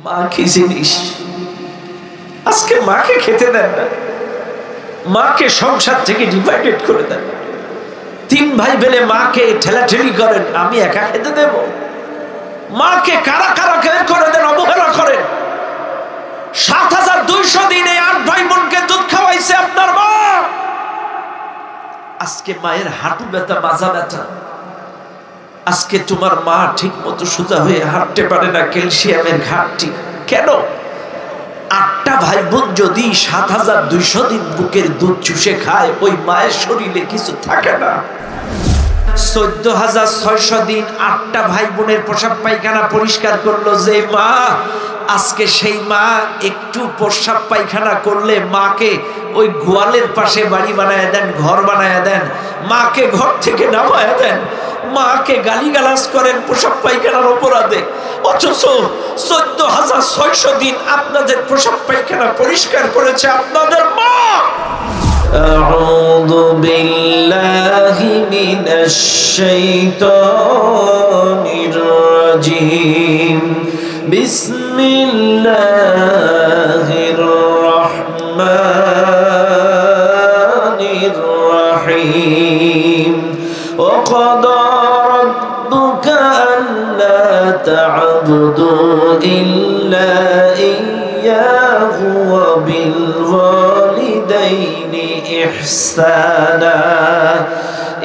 মা কি জিনিস। আজকে মাকে খেতে দেন না, মাকে সংসার থেকে ডিভাইডেড করে দেন। 3 ভাই বেলে মাকে ঠেলাঠেলি করেন, আমি একা খেতে দেব? মাকে কারা কারা বের করে দেন, অবহেলা করেন। 7200 দিনে 8 ভাই বোনকে দুধ খাওয়াইছে আপনার মা। আজকে মায়ের হাঁটু ব্যথা, মাজা ব্যথা। আজকে তোমার মা ঠিক মতো সোজা হয়ে হাঁটতে পারে না, ক্যালসিয়ামের ঘাটতি। কেন? 8টা ভাই বোন যদি 7200 দিন বুকের দুধ চুষে খায়, ওই মায়ের শরীরে কিছু থাকে না। 14600 দিন 8টা ভাই বোনের প্রসাব পায়খানা পরিষ্কার করলো যে মা, আজকে সেই মা একটু প্রসাব পায়খানা করলে মাকে ওই গোয়ালের পাশে বাড়ি বানায় দেন, ঘর বানায় দেন, মাকে ঘর থেকে নামায় দেন, মাকে গালিগালাজ করেন প্রসাব পায়খানার অপরাধে। অথচ 14600 দিন আপনাদের প্রসাব পায়খানা পরিষ্কার করেছে আপনাদের মা। আউযু বিল্লাহি মিনাশ শাইতানির রাজিম। বিসমিল্লাহির রাহমানির রাহিম। ওয়াকাদা রাব্বুকা আল্লা তা'বুদু ইল্লা ইয়্যাহু ওয়া বিল ওয়ালিদাইনি ইহসানা।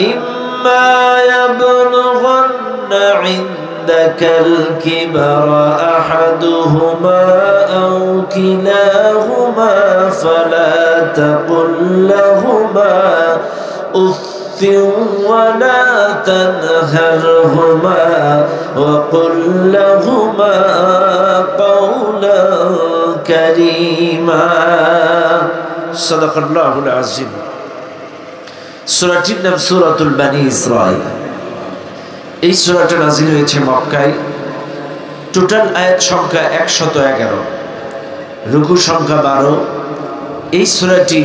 ইম্মা ইয়াবলুগান্না عندك الكبر أحدهما أو كلاهما فلا تقل لهما أف ولا تنهرهما وقل لهما قولا كريما। صدق الله العظيم। সূরাটির নাম সূরাতুল বানি ইসরাঈল। এই সূরাটা নাযিল হয়েছে মক্কায়। টোটাল আয়াত সংখ্যা 111, রুকু সংখ্যা 12। এই সূরাটি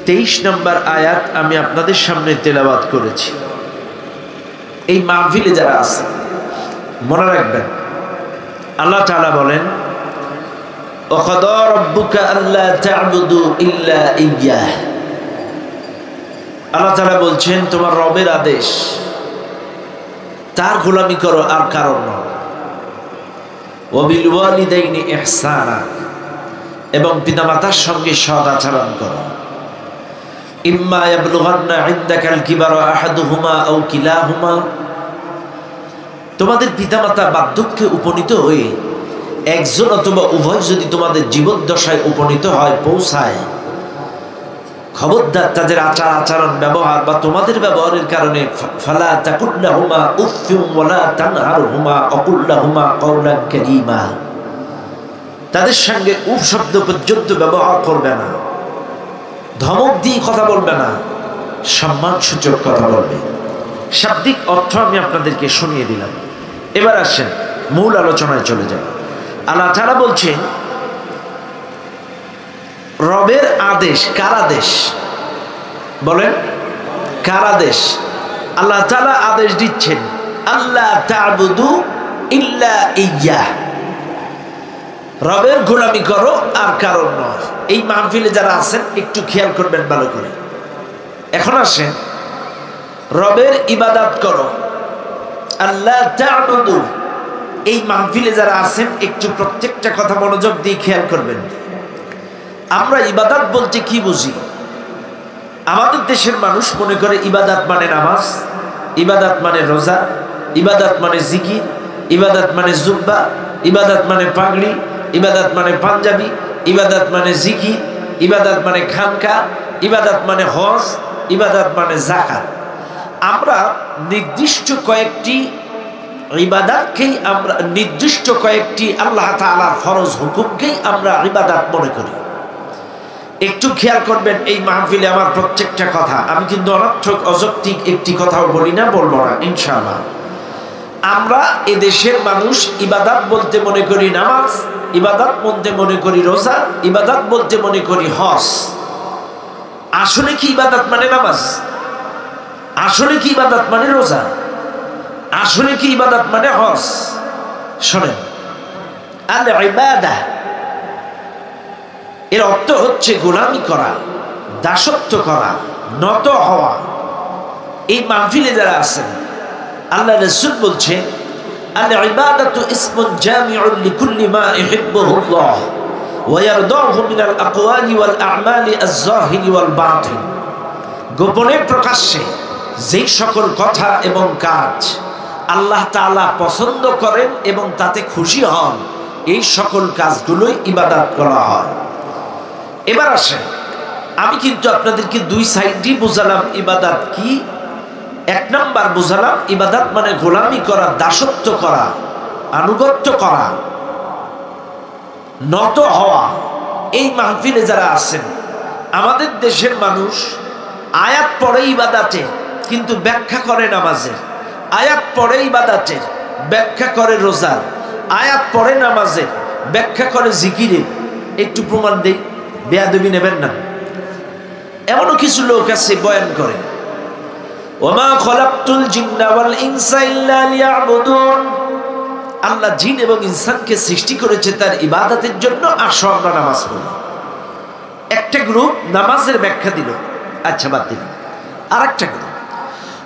23 নম্বর আয়াত আমি আপনাদের সামনে তেলাওয়াত করেছি। এই মাহফিলে যারা আছে মনে রাখবেন, আল্লাহ তাআলা বলেন ওয়াকাদা রাব্বুকা আল্লা তা'বুদু ইল্লা ইয়্যাহ। আল্লাহ তাআলা বলছেন তোমার রবের আদেশ তার গোলামি করো, আর কারণ নয়। ওয়া বিল ওয়ালিদাইনি ইহসানা, এবং পিতামাতার সঙ্গে সৎ আচরণ করো। ইম্মা ইয়াবলুগান্না ইনদাকাল কিবারা আহাদুহুমা আও কিলাহুমা, তোমাদের পিতামাতা বার্ধক্যে উপনীত হয়ে একজন অথবা উভয় যদি তোমাদের জীবদ্দশায় উপনীত হয়, পৌঁছায়, খবরদার তাদের আচার আচরণ ব্যবহার বা তোমাদের ব্যবহারের কারণে ফালা তাকুল লাহুমা উফফিন ওয়ালা তানহারহুমা ওয়াকুল লাহুমা কাওলান কারীমা, তাদের সঙ্গে উফ শব্দ পর্যন্ত ব্যবহার করবে না, ধমক দিয়ে কথা বলবে না, সম্মানসূচক কথা বলবে। শাব্দিক অর্থ আমি আপনাদেরকে শুনিয়ে দিলাম। এবার আসেন মূল আলোচনায় চলে যান। আল্লাহ তাআলা বলছেন রবের আদেশ। কার আদেশ বলেন? কার আদেশ? আল্লাহ তাআলা আদেশ দিচ্ছেন আল্লাহ তা'বুদু ইল্লা ইয়্যাহ, রবের গোলামি করো আর কারণ নয়। এই মাহফিলে যারা আছেন একটু খেয়াল করবেন ভালো করে। এখন আসেন রবের ইবাদত করো, আল্লাহ তা'বুদু। এই মাহফিলে যারা আছেন একটু প্রত্যেকটা কথা মনোযোগ দিয়ে খেয়াল করবেন। আমরা ইবাদত বলতে কি বুঝি? আমাদের দেশের মানুষ মনে করে ইবাদত মানে নামাজ, ইবাদত মানে রোজা, ইবাদত মানে জিকির, ইবাদত মানে জুব্বা, ইবাদত মানে পাগড়ি, ইবাদত মানে পাঞ্জাবি, ইবাদত মানে জিকির, ইবাদত মানে খানকা, ইবাদত মানে হজ, ইবাদত মানে যাকাত। আমরা নির্দিষ্ট কয়েকটি ইবাদতকেই আমরা নির্দিষ্ট কয়েকটি আল্লাহ তাআলার ফরজ হুকুমকেই আমরা ইবাদত মনে করি। একটু খেয়াল করবেন এই মাহফিলে আমার প্রত্যেকটা কথা, আমি কিন্তু অনর্থক অযৌক্তিক একটি কথাও বলি না, বলবো না ইনশাআল্লাহ। আমরা এদেশের মানুষ ইবাদত বলতে মনে করি নামাজ, ইবাদত বলতে মনে করি রোজা, ইবাদত বলতে মনে করি হজ। আসলে কি ইবাদত মানে নামাজ? আসলে কি ইবাদত মানে রোজা? আসলে কি ইবাদত মানে হজ? শোনেন, আল ইবাদাহ এর অর্থ হচ্ছে গোলামি করা, দাসত্ব করা, নত হওয়া। এই মাহফিলে যারা আছেন, আল্লাহ রাসূল বলছেন আল ইবাদাতু ইসমুন জামিউন লিকুল্লি মা ইউহিব্বুহুল্লাহ ওয়া ইয়ারদাহু মিনাল আকওয়ালি ওয়াল আ'মালি আয-যাহিরি ওয়াল বাতিন। গোপনে প্রকাশ্যে যেই সকল কথা এবং কাজ আল্লাহ তাআলা পছন্দ করেন এবং তাতে খুশি হন, এই সকল কাজগুলোই ইবাদত করা হয়। এবার আসেন, আমি কিন্তু আপনাদেরকে দুই সাইডই বুঝালাম ইবাদত কি। এক নাম্বার বুঝালাম ইবাদত মানে গোলামি করা, দাসত্ব করা, আনুগত্য করা, নত হওয়া। এই মাহফিলে যারা আছেন, আমাদের দেশের মানুষ আয়াত পড়ে ইবাদতে কিন্তু ব্যাখ্যা করে নামাজের, আয়াত পড়ে ইবাদতের ব্যাখ্যা করে রোজার, আয়াত পড়ে নামাজের ব্যাখ্যা করে জিকিরের। একটু প্রমাণ দেই, বেয়াদবি নেবেন না। এমনও কিছু লোক আছে বয়ান করে ওমা খলাকতুল জিন্না ওয়াল ইনসা ইল্লা লিয়াবুদুন, আল্লাহ জিন এবং ইনসানকে সৃষ্টি করেছে তার ইবাদতের জন্য, আসো আমরা নামাজ পড়ি। একটা গ্রুপ নামাজের ব্যাখ্যা দিল, আচ্ছা বাদ দিলাম। আরেকটা গ্রুপ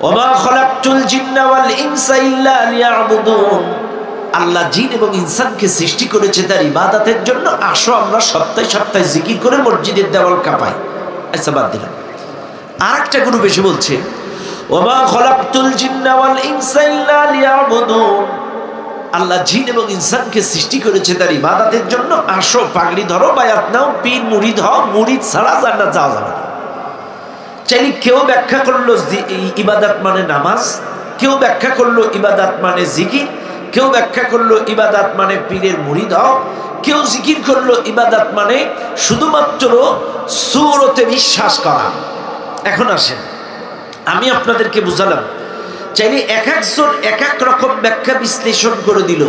ওমা খলাকতুল জিন্না ওয়াল ইনসা ইল্লা লিয়াবুদুন, আল্লাহ জিন এবং ইনসানকে সৃষ্টি করেছে তার ইবাদতের জন্য, আসো আমরা সপ্তাহে সপ্তাহে জিকির করে মসজিদের দেওয়াল কাঁপাই। আচ্ছা বাদ দিলাম। আরেকটা গ্রুপ এসে বলছে ওমা খলাকতুল জিন্না ওয়াল ইনসা ইল্লা লিয়াবুদুন, আল্লাহ জিন এবং ইনসানকে সৃষ্টি করেছে তার ইবাদতের জন্য, আসো পাগড়ি ধরো, বায়াত নাও, পীর মুরিদ হও, মুরিদ ছাড়া জান্নাত যাওয়া যাবে না। চাইলে কেউ ব্যাখ্যা করলো ইবাদত মানে নামাজ, কেউ ব্যাখ্যা করলো ইবাদত মানে জিকির, কেউ ব্যাখ্যা করলো ইবাদত মানে পীরের মুরিদ হও, কেউ জিকির করলো ইবাদত মানে শুধুমাত্র সূরতে বিশ্বাস করা। এখন আসেন, আমি আপনাদেরকে বুঝালাম, চাইলে এক একজন এক এক রকম ব্যাখ্যা বিশ্লেষণ করে দিল,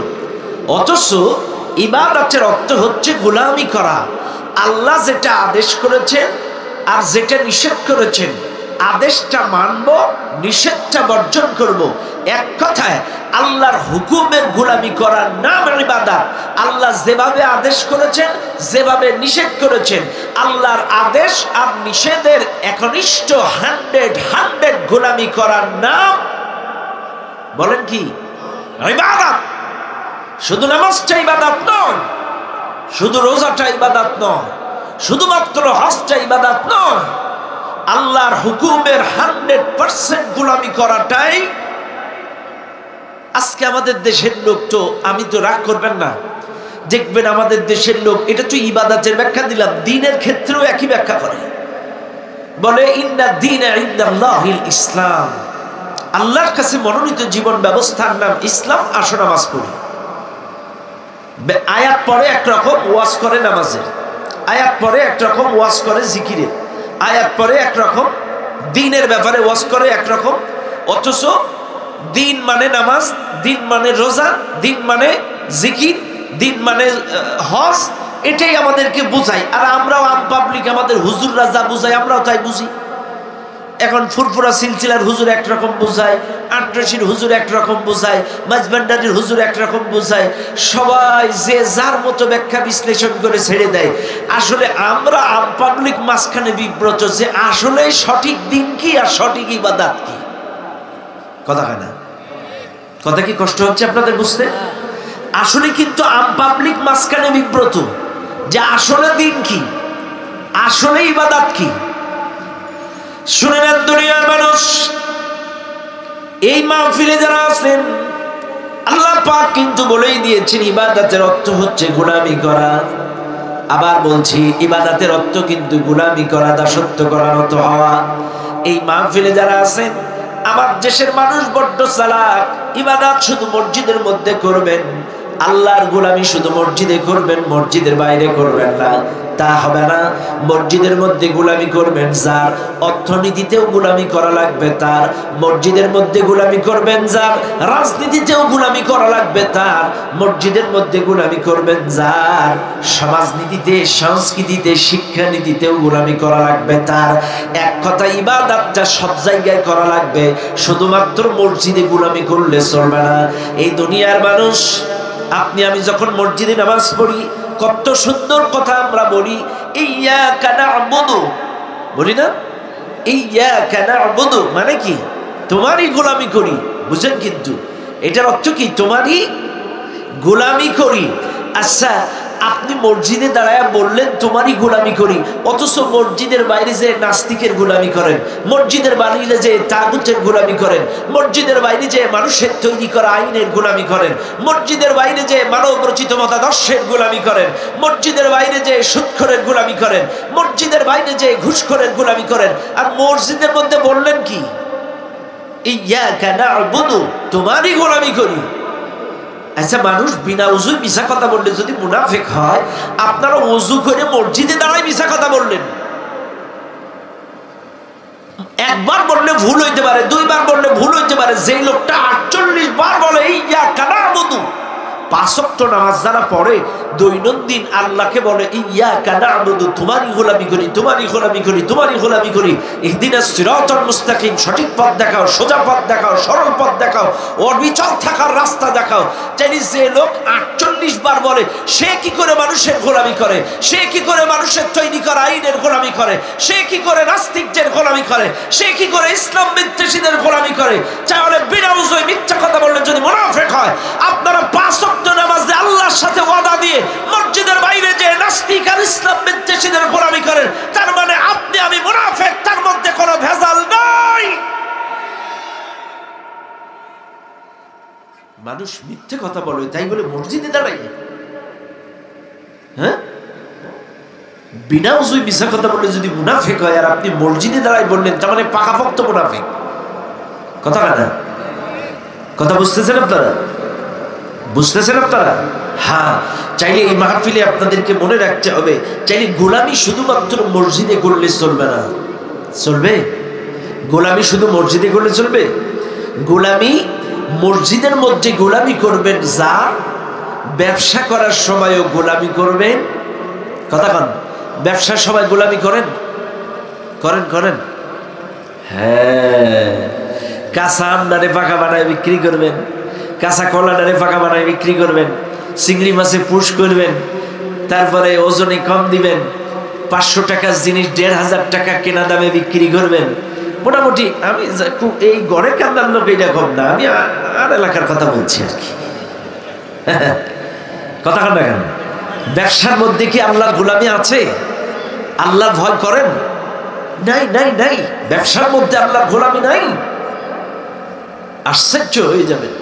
অথচ ইবাদতের অর্থ হচ্ছে গোলামি করা। আল্লাহ যেটা আদেশ করেছেন আর যেটা নিষেধ করেছেন, আদেশটা মানব, নিষেধটা বর্জন করব। এক কথায় আল্লাহর হুকুমের গোলামি করার নাম ইবাদত। আল্লাহ যেভাবে আদেশ করেছেন, যেভাবে নিষেধ করেছেন, আল্লাহর আদেশ আর নিষেধের একনিষ্ঠ 100 গোলামি করার নাম, বলেন কি? ইবাদত। শুধু নামাজটা ইবাদত নয়, শুধু রোজাটা ইবাদত নয়, শুধুমাত্র হজটা ইবাদত নয়, আল্লাহর হুকুমের 100% গোলামি করাটাই। আজকে আমাদের দেশের লোক, তো আমি তো রাগ করবেন না, দেখবেন আমাদের দেশের লোক, এটা তো ইবাদতের ব্যাখ্যা দিলাম, দ্বীনের ক্ষেত্রেও একই ব্যাখ্যা করে, বলে ইন্না দ্বীনা ইনদাল্লাহিল ইসলাম, আল্লাহর কাছে মনোনীত জীবন ব্যবস্থার নাম ইসলাম, আসো নামাজ পড়ি। আয়াত পরে একরকম ওয়াজ করে নামাজের, আয়াত পরে একরকম ওয়াজ করে জিকিরের, আয়াত পরে একরকম দ্বীনের ব্যাপারে ওয়াজ করে একরকম, অথচ দ্বীন মানে নামাজ, দ্বীন মানে রোজা, দ্বীন মানে জিকির, দ্বীন মানে হজ, এটাই আমাদেরকে বোঝায়। আর আমরাও আম পাবলিক, আমাদের হুজুররা যা বুঝায় আমরাও তাই বুঝি। এখন ফুরফুরা সিলসিলার হুজুর একরকম বোঝায়, আটরশির হুজুর একরকম বোঝায়, মাঝবান্ডারির হুজুর একরকম বোঝায়, সবাই যে যার মতো ব্যাখ্যা বিশ্লেষণ করে ছেড়ে দেয়। আসলে আমরা আম পাবলিক মাঝখানে বিব্রত যে আসলে সঠিক দিন কি আর সঠিক ইবাদত কি। কথা হয় না? কথা কি কষ্ট হচ্ছে আপনাদের বুঝতে? আসলে কিন্তু আম পাবলিক মাঝখানে বিব্রত যে আসলে দিন কি, আসলে ইবাদত কি। শুনে নেন দুনিয়ার মানুষ, এই মাহফিলে যারা আছেন, আল্লাহ পাক কিন্তু বলেই দিয়েছেন ইবাদতের অর্থ হচ্ছে গোলামি করা। আবার বলছি, ইবাদতের অর্থ কিন্তু গোলামি করা, দাসত্ব করা, নত হওয়া। এই মাহফিলে যারা আছেন, আমার দেশের মানুষ বড্ড চালাক। ইবাদত শুধু মসজিদের মধ্যে করবেন, আল্লাহর গোলামি শুধু মসজিদে করবেন, মসজিদের বাইরে করবেন না, তা হবে না। মসজিদের মধ্যে গোলামি করবেন যার, অর্থনীতিতেও গোলামি করা লাগবে তার, মসজিদের মধ্যে গোলামি করবেন যার, রাজনীতিতেও গোলামি করা লাগবে তার, মসজিদের মধ্যে গোলামি করবেন যার, সমাজনীতিতে, সংস্কৃতিতে, শিক্ষানীতিতেও গোলামি করা লাগবে তার। এক কথা, ইবাদতটা সব জায়গায় করা লাগবে, শুধুমাত্র মসজিদে গোলামি করলে চলবে না। এই দুনিয়ার মানুষ আপনি আমি যখন মসজিদে নামাজ পড়ি কত সুন্দর কথা আমরা বলি, ইয়্যাকা না'বুদু, বলি না? ইয়্যাকা না'বুদু মানে কি? তোমারই গোলামি করি। বুঝেন? কিন্তু এটার অর্থ কি? তোমারই গোলামি করি। আচ্ছা, আপনি মসজিদে দাঁড়ায় বললেন তোমারই গোলামি করি, অথচ মসজিদের বাইরে যে নাস্তিকের গোলামি করেন, মসজিদের বাইরে যে তাগুতের গোলামি করেন, মসজিদের বাইরে যে মানুষের তৈরি করা আইনের গোলামি করেন, মসজিদের বাইরে যে মানব রচিত মতাদর্শের গোলামি করেন, মসজিদের বাইরে যে সুদখোরের গোলামি করেন, মসজিদের বাইরে যে ঘুষখোরের গোলামি করেন, আর মসজিদের মধ্যে বললেন কি? ইয়্যাকা না'বুদু, তোমারই গোলামি করি। আচ্ছা, মানুষ বিনা ওযুয় মিছা কথা বললে যদি মুনাফিক হয়, আপনারা ওযু করে মসজিদে দাঁড়ায় মিছা কথা বললেন। একবার বললে ভুল হইতে পারে, দুইবার বললে ভুল হইতে পারে, যেই লোকটা 48 বার বলে ইয়্যাকা না'বুদু, 5 ওয়াক্ত নামাজ যারা পড়ে দৈনন্দিন আল্লাহকে বলে ইয়্যাকা না'বুদু, তোমারই গোলামি করি, তোমারই গোলামি করি, তোমারই গোলামি করি, ইহদিনাস সিরাতাল মুস্তাকিম, সঠিক পথ দেখাও, সোজা পথ দেখাও, সরল পথ দেখাও, অবিচল থাকার রাস্তা দেখাও। তাই যে লোক 48 বার বলে, সে কি করে মানুষের গোলামি করে? সে কি করে মানুষের তৈরি করা আইনের গোলামি করে? সে কি করে নাস্তিকদের গোলামি করে? সে কি করে ইসলাম বিদ্বেষীদের গোলামি করে? তাহলে বিনা ওযুয় মিথ্যা কথা বললে যদি মুনাফিক হয়, আপনারা 5 ওয়াক্ত নামাজে আল্লাহর সাথে ওয়াদা দিয়ে মসজিদের বাইরে যে নাস্তিক আর ইসলাম বিদ্বেষীদের গোলামি করেন, তার মানে আপনি আমি মুনাফিক, তার মধ্যে কোনো ভেজাল নাই। মানুষ মিথ্যে কথা বলে তাই বলে মসজিদে দাঁড়াই? হ্যাঁ, বিনা ওযুয় মিথ্যা কথা বললে যদি মুনাফিক হয়, আর আপনি মসজিদে দাঁড়াই বললেন, তার মানে পাকাপোক্ত মুনাফিক। কথা না? কথা বুঝতেছেন আপনারা? বুঝতেছেন আপনারা? হ্যাঁ, চাইলে এই মাহফিলে আপনাদেরকে মনে রাখতে হবে, চাইলে গোলামি শুধুমাত্র মসজিদে করলে চলবে না। চলবে? গোলামি শুধু মসজিদে করলে চলবে? গোলামি মসজিদের মধ্যে গোলামি করবেন যার, ব্যবসা করার সময়ও গোলামি করবেন। কথা কন, ব্যবসার সময় গোলামি করেন? করেন? করেন? হ্যাঁ, কাঁচা আমডারে পাকা বানায় বিক্রি করবেন, কাঁচা কলাডারে পাকা বানায় বিক্রি করবেন, চিংড়ি মাছে পুষ করবেন, তারপরে ওজনে কম দিবেন, 500 টাকার জিনিস 1500 টাকা কেনা দামে বিক্রি করবেন। মোটামুটি আমি এই গড়ে কান্দার লোক এইটা কম না, আমি আর এলাকার কথা বলছি আর কি। কথা কন না কেন? ব্যবসার মধ্যে কি আল্লাহর গোলামি আছে? আল্লাহর ভয় করেন? নাই নাই নাই, ব্যবসার মধ্যে আল্লাহর গোলামি নাই। আশ্চর্য হয়ে যাবেন।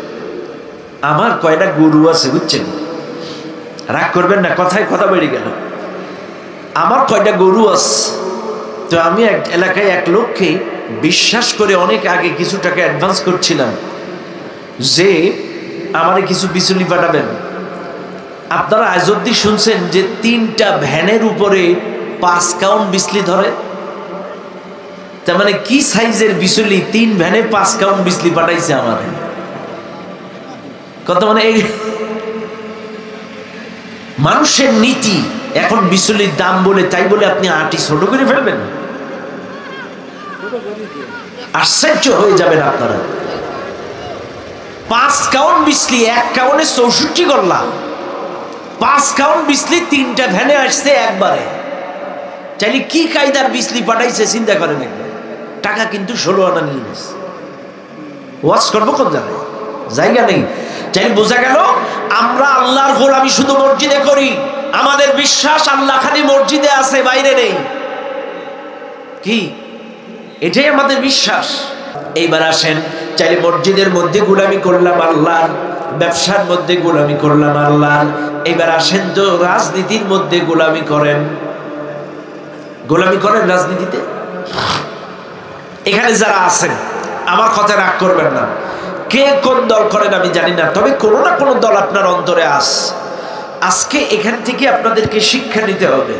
আমার কয়টা গরু আছে বুঝছেন? রাগ করবেন না, কথায় কথা বেড়ে গেল। আমার কয়টা গরু আছে, তো আমি এক এলাকায় এক লোককে বিশ্বাস করে অনেক আগে কিছু টাকা অ্যাডভান্স করছিলাম যে আমারে কিছু বিচুলি পাঠাবেন। আপনারা আজ অব্দি শুনছেন যে 3টা ভ্যানের উপরে 5 কাউন্ট বিচলি ধরে? তার মানে কি সাইজের বিচুলি? 3 ভ্যানে 5 কাউন্ট বিচলি পাঠাইছে আমার। কত মানে এই মানুষের নীতি। এখন বিচুলির দাম বলে তাই বলে আপনি আটি ছোট করে ফেলবেন? আশ্চর্য হয়ে যাবেন আপনারা। 5 কাউন্ট বিচলি, 1 কাউন্টে 64 গল্লা, 5 কাউন্ট বিচলি 3টা ভ্যানে আসছে একবারে। চাইলে কি কায়দার বিচলি পাঠাইছে চিন্তা করেন একবার। টাকা কিন্তু 16 আনা নিয়ে নিস। ওয়াজ করবো কোন জায়গায়? জায়গা নেই। চাইলে বোঝা গেল আমরা আল্লাহর গোলামি শুধু মসজিদে করি। আমাদের বিশ্বাস আল্লাহ খালি মসজিদে আছে, বাইরে নেই। কি? এটাই আমাদের বিশ্বাস। এইবার আসেন, চাইলে মসজিদের মধ্যে গোলামি করলাম আল্লাহর, ব্যবসার মধ্যে গোলামি করলাম আল্লাহর। এইবার আসেন তো রাজনীতির মধ্যে গোলামি করেন। গোলামি করেন রাজনীতিতে? এখানে যারা আছেন আমার কথা রাগ করবেন না, কে কোন দল করেন আমি জানি না, তবে কোনো না কোনো দল আপনার অন্তরে আজকে এখান থেকে আপনাদেরকে শিক্ষা নিতে হবে।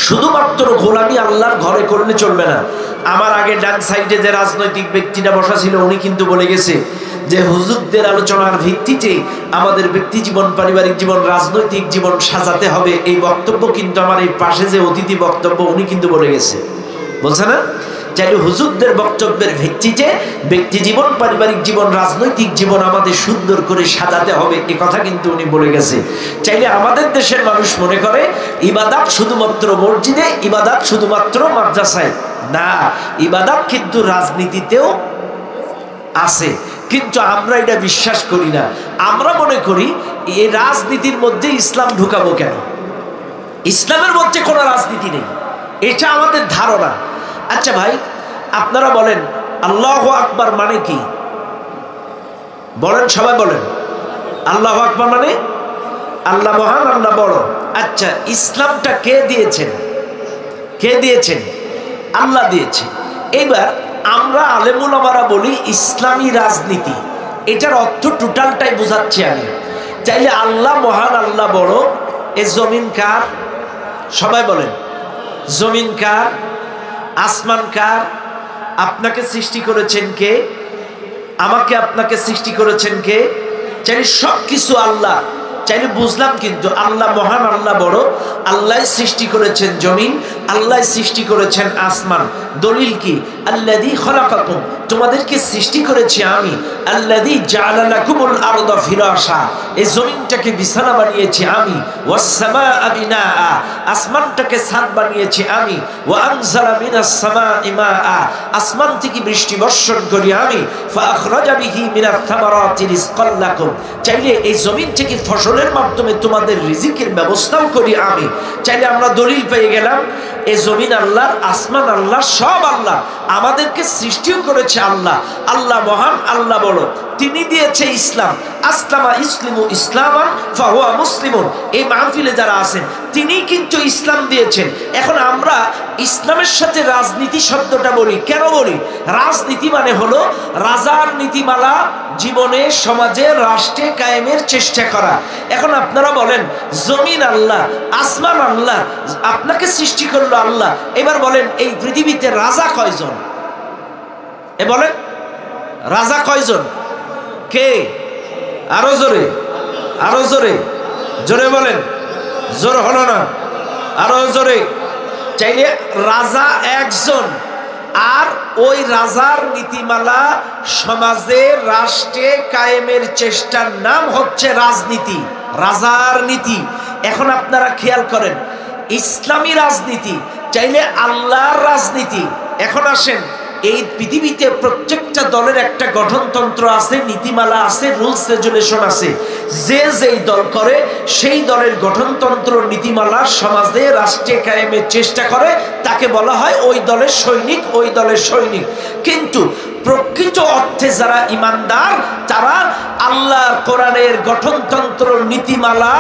শুধুমাত্র গোলামি আল্লাহর ঘরে করলে চলবে না। আমার আগে ডান সাইডে যে রাজনৈতিক ব্যক্তিটা বসা ছিল উনি কিন্তু বলে গেছে যে হুজুরদের আলোচনার ভিত্তিতে আমাদের ব্যক্তি জীবন, পারিবারিক জীবন, রাজনৈতিক জীবন সাজাতে হবে। এই বক্তব্য কিন্তু আমার এই পাশে যে অতিথি বক্তব্য উনি কিন্তু বলে গেছে, বলছে না? চাইলে হুজুরদের বক্তব্যের ভিত্তিতে ব্যক্তি জীবন, পারিবারিক জীবন, রাজনৈতিক জীবন আমাদের সুন্দর করে সাজাতে হবে, এ কথা কিন্তু উনি বলে গেছে। চাইলে আমাদের দেশের মানুষ মনে করে ইবাদত শুধুমাত্র মসজিদে, ইবাদত শুধুমাত্র মাদ্রাসায়, না, ইবাদত কিন্তু রাজনীতিতেও আছে, কিন্তু আমরা এটা বিশ্বাস করি না। আমরা মনে করি এই রাজনীতির মধ্যে ইসলাম ঢুকাবো কেন? ইসলামের মধ্যে কোনো রাজনীতি নেই, এটা আমাদের ধারণা। আচ্ছা ভাই, আপনারা বলেন আল্লাহু আকবার মানে কি? বলেন, সবাই বলেন। আল্লাহু আকবার মানে আল্লাহ মহান, আল্লাহ বড়। আচ্ছা, ইসলামটা কে দিয়েছেন? কে দিয়েছেন? আল্লাহ দিয়েছে। এবার আমরা আলেম উলামারা বলি ইসলামী রাজনীতি, এটার অর্থ টোটালটাই বোঝাচ্ছি আমি। চাইলে আল্লাহ মহান, আল্লাহ বড়, এ জমিন কার? সবাই বলেন। জমিন কার? আসমান কার? আপনাকে সৃষ্টি করেছেন কে? আমাকে আপনাকে সৃষ্টি করেছেন কে? চাইলে সব কিছু আল্লাহ। চাইলে বুঝলাম, কিন্তু আল্লাহ মহান, আল্লাহ বড়, আল্লাহ সৃষ্টি করেছেন জমিন, আল্লাহ সৃষ্টি করেছেন আসমান। দলিল কি? আল্লাযী খলাকাকুম, তোমাদেরকে সৃষ্টি করেছি আমি। আল্লাযী জাআলা লাকুমুল আরদা ফিরাশা, এই জমিনটাকে বিছানা বানিয়েছি আমি। ওয়াস সামাআ বিনাআ, আসমানটাকে ছাদ বানিয়েছি আমি। ওয়া আনজালা মিনাস সামাই মাআ, আসমান থেকে বৃষ্টি বর্ষণ করি আমি। ফাআখরাজা বিহি মিনাত থামারাতি রিজকাল লাকুম, চাইলে এই জমিন থেকে ফসলের মাধ্যমে তোমাদের রিজিকের ব্যবস্থাও করি আমি। চাইলে আমরা দলিল পেয়ে গেলাম, এই জমিন আল্লাহর, আসমান আল্লাহ, সব আল্লাহ। আমাদেরকে সৃষ্টিও করেছে আল্লাহ। আল্লাহ মহান, আল্লাহ বড়, তিনি দিয়েছে ইসলাম। আসলামা ইসলিমু ইসলামান ফাহুয়া মুসলিমুন, এই মাহফিলে যারা আছেন তিনি কিন্তু ইসলাম দিয়েছেন। এখন আমরা ইসলামের সাথে রাজনীতি শব্দটা বলি, কেন বলি? রাজনীতি মানে হলো রাজার নীতিমালা জীবনে, সমাজে, রাষ্ট্রে কায়েমের চেষ্টা করা। এখন আপনারা বলেন জমিন আল্লাহ, আসমান আল্লাহ, আপনাকে সৃষ্টি করলো আল্লাহ। এবার বলেন এই পৃথিবীতে রাজা কয়জন? এ বলেন রাজা কয়জন? কে? আরো জোরে, আরো জোরে, জোরে বলেন। জোর হলো না, আরো জোরে। চাইলে রাজা একজন, আর ওই রাজার নীতিমালা সমাজে, রাষ্ট্রে কায়েমের চেষ্টার নাম হচ্ছে রাজনীতি, রাজার নীতি। এখন আপনারা খেয়াল করেন, ইসলামী রাজনীতি চাইলে আল্লাহর রাজনীতি। এখন আসেন, এই পৃথিবীতে প্রত্যেকটা দলের একটা গঠনতন্ত্র আছে, নীতিমালা আছে, রুলস রেজুলেশন আছে। যে যেই দল করে সেই দলের গঠনতন্ত্র, নীতিমালা সমাজে, রাষ্ট্রে কায়েমের চেষ্টা করে, তাকে বলা হয় ওই দলের সৈনিক, ওই দলের সৈনিক। কিন্তু প্রকৃত অর্থে যারা ইমানদার, তারা আল্লাহর কোরআনের গঠনতন্ত্র, নীতিমালা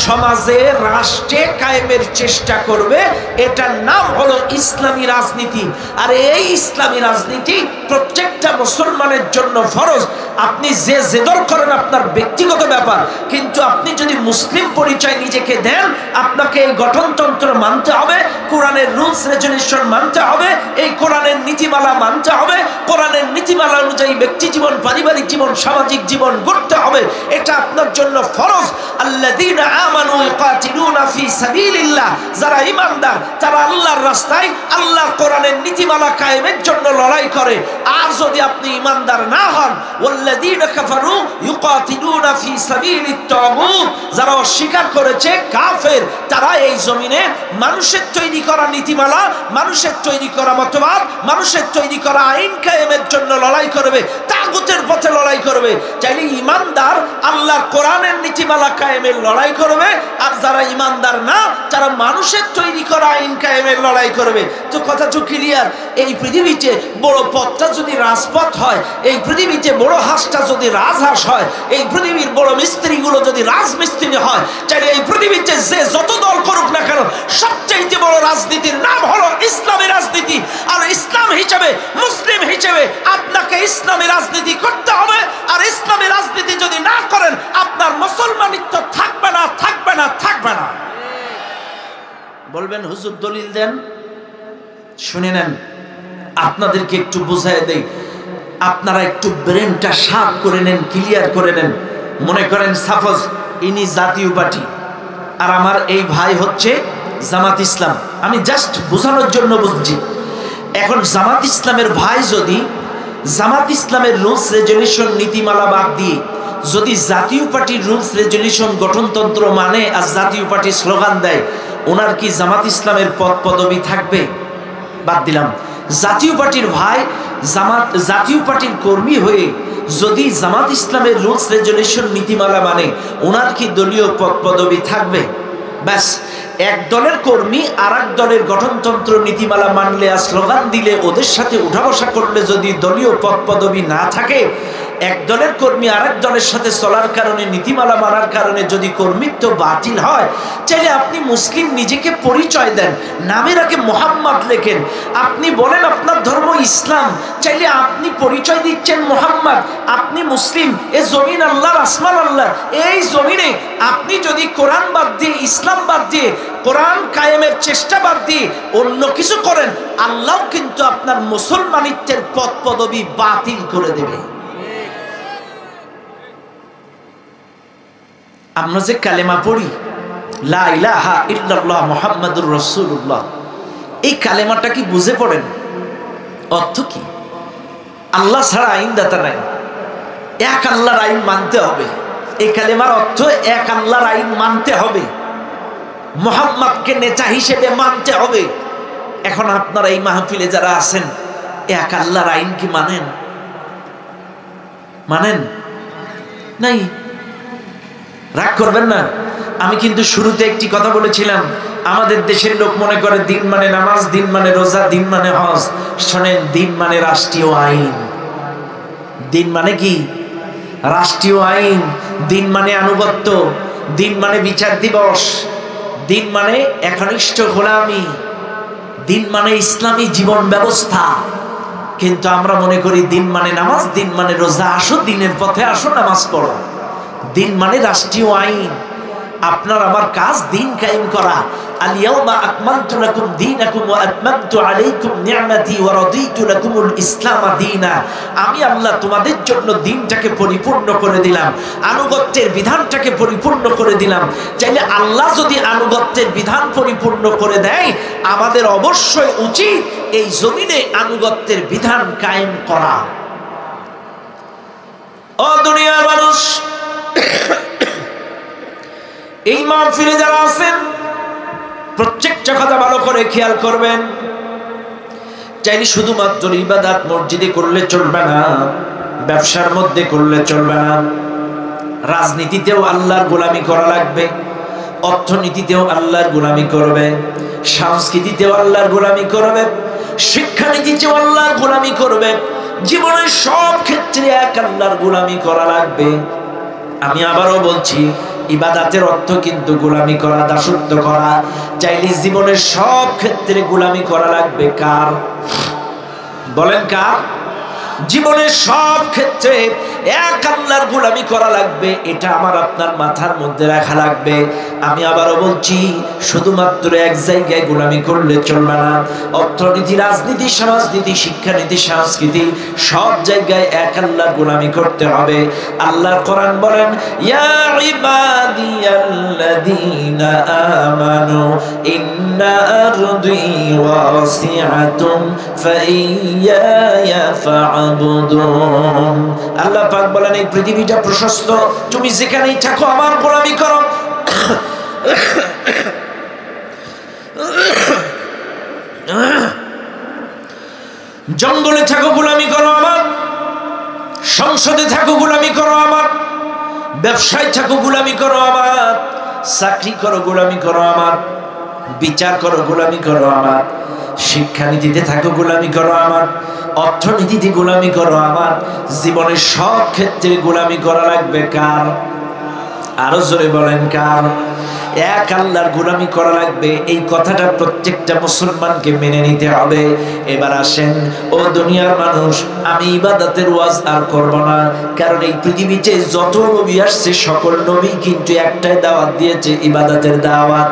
সমাজে, রাষ্ট্রে কায়েমের চেষ্টা করবে। এটার নাম হলো ইসলামী রাজনীতি। আর এই ইসলামী রাজনীতি প্রত্যেকটা মুসলমানের জন্য ফরজ। আপনি যে দল করেন আপনার ব্যক্তিগত ব্যাপার, কিন্তু আপনি যদি মুসলিম পরিচয় নিজেকে দেন, আপনাকে এই গঠনতন্ত্র মানতে হবে, কোরআনের রুলস রেজুলেশন মানতে হবে, এই কোরআনের নীতিমালা মানতে হবে, কোরআনের নীতিমালা অনুযায়ী ব্যক্তি জীবন, পারিবারিক জীবন, সামাজিক জীবন গড়তে হবে। এটা আপনার জন্য ফরজ। আল্লাযীনা আমানু ইউকাতিলুনা ফি সাবিলিল্লাহ, যারা ঈমানদার তারা আল্লাহর রাস্তায়, আল্লাহর কোরআনের নীতিমালা কায়েমের জন্য লড়াই করে। আর যদি আপনি ঈমানদার না হন, ওয়াল্লাযীনা কাফারু ইউকাতিলুনা ফি সাবিলিত তাগুত, যারা অস্বীকার করেছে, কাফের, তারা এই জমিনে মানুষের তৈরি করা নীতিমালা, মানুষের তৈরি করা মতবাদ, মানুষের তৈরি করা আইন কায়েমের জন্য লড়াই করবে, তাগুতের পথে লড়াই করবে। চাইলে ইমানদার আল্লাহর কোরআনের নীতিমালা কায়েমের লড়াই করবে, আর যারা ইমানদার না, তারা মানুষের তৈরি করা আইন কায়েমের লড়াই করবে। তো কথা তো ক্লিয়ার। এই পৃথিবীতে বড় পথটা যদি রাজপথ হয়, এই পৃথিবীতে বড় হাঁসটা যদি রাজহাঁস হয়, এই পৃথিবীর বড় মিস্ত্রিগুলো যদি রাজমিস্ত্রি হয়, চাইলে এই পৃথিবীতে যে যত দল করুক না কেন, সবচেয়ে বড় রাজনীতির নাম হলো ইসলামী রাজনীতি। আর ইসলাম হিসেবে, মুসলিম হিসেবে আপনাকে ইসলামী রাজনীতি করতে হবে। আর ইসলামী রাজনীতি যদি না করেন, আপনার মুসলমানিত্ব থাকবে না, থাকবে না, থাকবে না। বলবেন হুজুর দলিল দেন। শুনে নেন, আপনাদেরকে একটু বুঝাই দেই, আপনারা একটু ব্রেনটা শার্প করে নেন, ক্লিয়ার করে নেন। মনে করেন সাপোজ ইনি জাতীয় পার্টি, আর আমার এই ভাই হচ্ছে জামাত ইসলাম। আমি জাস্ট বোঝানোর জন্য বুঝছি। এখন জামাত ইসলামের ভাই যদি জামাত ইসলামের রুলস রেজুলেশন নীতিমালা বাদ দিয়ে যদি জাতীয় পার্টির রুলস রেজুলেশন গঠনতন্ত্র মানে আর জাতীয় পার্টি স্লোগান দেয়, ওনার কি জামাত ইসলামের পদ পদবি থাকবে? বাদ দিলাম। জাতীয় পার্টির ভাই জাতীয় পার্টির কর্মী হয়ে যদি জামাত ইসলামের রুলস রেজুলেশন নীতিমালা মানে, ওনার কি দলীয় পদ পদবি থাকবে? ব্যাস, এক দলের কর্মী আর এক দলের গঠনতন্ত্র নীতিমালা মানলে আর স্লোগান দিলে ওদের সাথে উঠা বসা করলে যদি দলীয় পদ পদবি না থাকে, এক দলের কর্মী আর এক দলের সাথে চলার কারণে নীতিমালা মানার কারণে যদি কর্মীত্ব বাতিল হয়, চাইলে আপনি মুসলিম নিজেকে পরিচয় দেন, নামের আগে মোহাম্মদ লেখেন, আপনি বলেন আপনার ধর্ম ইসলাম, চাইলে আপনি পরিচয় দিচ্ছেন মোহাম্মদ, আপনি মুসলিম। এ জমিন আল্লাহর, আসমান আল্লাহ। এই জমিনে আপনি যদি কোরআন বাদ দিয়ে, ইসলাম বাদ দিয়ে, কোরআন কায়েমের চেষ্টা বাদ দিয়ে অন্য কিছু করেন, আল্লাহ কিন্তু আপনার মুসলমানিত্বের পদ পদবি বাতিল করে দেবে। আমরা যে কালেমা পড়ি, লা ইলাহা ইল্লাল্লাহ মুহাম্মাদুর রাসূলুল্লাহ, এই কালেমাটা কি বুঝে পড়েন? অর্থ কি? আল্লাহ ছাড়া আইনদাতা নাই, এক আল্লাহর আইন মানতে হবে। এই কালেমার অর্থ এক আল্লাহর আইন মানতে হবে, মুহাম্মদকে নেতা হিসেবে মানতে হবে। এখন আপনারা এই মাহফিলে যারা আছেন, এক আল্লাহর আইন কি মানেন? মানেন নাই? রাগ করবেন না। আমি কিন্তু শুরুতে একটি কথা বলেছিলাম, আমাদের দেশের লোক মনে করে দিন মানে নামাজ, দিন মানে রোজা, দিন মানে হজ। শোনেন, দিন মানে রাষ্ট্রীয় আইন। দিন মানে কি? রাষ্ট্রীয় আইন। দিন মানে আনুগত্য, দিন মানে বিচার দিবস, দিন মানে একনিষ্ঠ গোলামি, দিন মানে ইসলামী জীবন ব্যবস্থা। কিন্তু আমরা মনে করি দিন মানে নামাজ, দিন মানে রোজা। আসো দিনের পথে, আসো নামাজ পড়ো। দিন মানে রাষ্ট্রীয় আইন। আপনার আমার কাজ দিন কায়েম করা। আল-ইয়াওমা আকমালতু লাকুম দীনাকুম ওয়া আতমামতু আলাইকুম নি'মাতি ওয়া রাদিতু লাকুমুল ইসলাম দীনা। আমি আল্লাহ তোমাদের জন্য দিনটাকে পরিপূর্ণ করে দিলাম, আনুগত্যের বিধানটাকে পরিপূর্ণ করে দিলাম। চাইলে আল্লাহ যদি আনুগত্যের বিধান পরিপূর্ণ করে দেয়, আমাদের অবশ্যই উচিত এই জমিনে আনুগত্যের বিধান কায়েম করা। ও দুনিয়ার মানুষ, এই মাহফিলে যারা আছেন, প্রত্যেকটা কথা ভালো করে খেয়াল করবেন। চাইলে শুধুমাত্র ইবাদত মসজিদে করলে চলবে না, ব্যবসার মধ্যে করলে চলবে না, রাজনীতিতেও আল্লাহর গোলামি করা লাগবে, অর্থনীতিতেও আল্লাহর গোলামি করবে, সংস্কৃতিতেও আল্লাহর গোলামি করবে, শিক্ষানীতিতেও আল্লাহর গোলামি করবে। জীবনের সব ক্ষেত্রে এক আল্লাহর গোলামি করা লাগবে। আমি আবারও বলছি, ইবাদতের অর্থ কিন্তু গোলামি করা, দাসত্ব করা। চাইলে জীবনের সব ক্ষেত্রে গোলামি করা লাগবে কার? বলেন কার? জীবনের সব ক্ষেত্রে এক আল্লাহর গোলামি করা লাগবে। এটা আমার আপনার মাথার মধ্যে রাখা লাগবে। আমি আবারও বলছি, শুধুমাত্র এক জায়গায় গোলামি করলে চলবে না। অর্থনীতি, রাজনীতি, সমাজনীতি, শিক্ষানীতি, সংস্কৃতি, সব জায়গায় এক আল্লাহর গোলামি করতে হবে। আল্লাহর কোরআন বলেন, ইয়া ইবাদিয়াল্লাযীনা আমানু ইন্না আরদি ওয়াসিআতুন ফাইয়ায়া ফা'বুদুন। আল্লাহ পাক বলেন, এই পৃথিবীটা প্রশস্ত, তুমি যেখানেই থাকো আমার গোলামি করো। জঙ্গলে থাকো গোলামি করো আমার, সংসদে থাকো গোলামি করো আমার, ব্যবসায় থাকো গোলামি করো আমার, চাকরি করো গোলামি করো আমার, বিচার করো গোলামি করো আমার, শিক্ষানীতিতে থাকো গোলামি করো আমার, অর্থনীতিতে গোলামি করো আমার। জীবনের সব ক্ষেত্রে গোলামি করা লাগবে কার? আরো জোরে বলেন কার? এক আল্লাহর গোলামি করা লাগবে। এই কথাটা প্রত্যেকটা মুসলমানকে মেনে নিতে হবে। এবার আসেন, ও দুনিয়ার মানুষ, আমি ইবাদতের ওয়াজ আর করব না, কারণ এই পৃথিবীতে যত নবী আসছে সকল নবী কিন্তু একটাই দাওয়াত দিয়েছে, ইবাদতের দাওয়াত।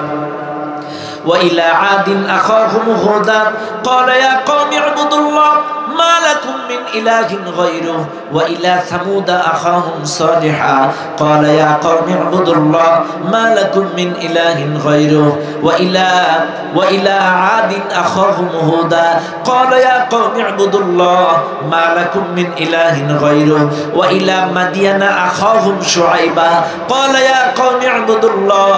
وإلى عاد أخاهم هودا قال يا قوم اعبدوا الله মা লাকুম মিন ইলাহিন গায়রু ওয়া ইলা সামুদ আখাহুম সালিহা ক্বালা ইয়া কওমি ইবুদুল্লাহ মা লাকুম মিন ইলাহিন গায়রু ওয়া ইলা আদিন আখাহুম হুদা ক্বালা ইয়া কওমি ইবুদুল্লাহ মা লাকুম মিন ইলাহিন গায়রু ওয়া ইলা মাদিয়ানা আখাহুম শুআইবা ক্বালা ইয়া কওমি ইবুদুল্লাহ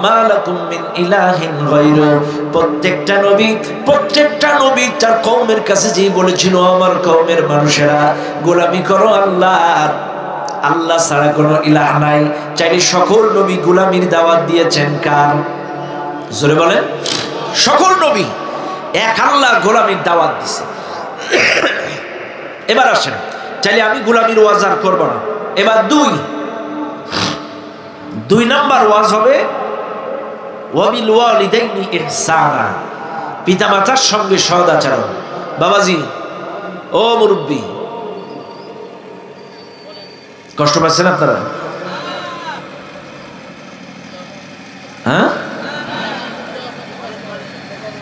মা লাকুম মিন ইলাহিন গায়রু। প্রত্যেকটা নবী তার কওমের কাছে যে বলেছিল আমার কওমের মানুষেরা গোলামি করো আল্লাহর, আল্লাহ ছাড়া কোনো ইলাহ নাই। চাইলে সকল নবী গোলামির দাওয়াত দিয়েছেন কার? জোরে বলেন। সকল নবী এক আল্লাহর গোলামির দাওয়াত দিয়েছে। এবার আসেন, চাইলে আমি গোলামির ওয়াজ আর করব না। এবার দুই নাম্বার ওয়াজ হবে ওয়াবিল ওয়ালিদাইনি ইহসানা, পিতামাতার সঙ্গে সদাচরণ। বাবাজি, ও মুরব্বী, কষ্ট পাচ্ছেন আপনারা? হ্যাঁ,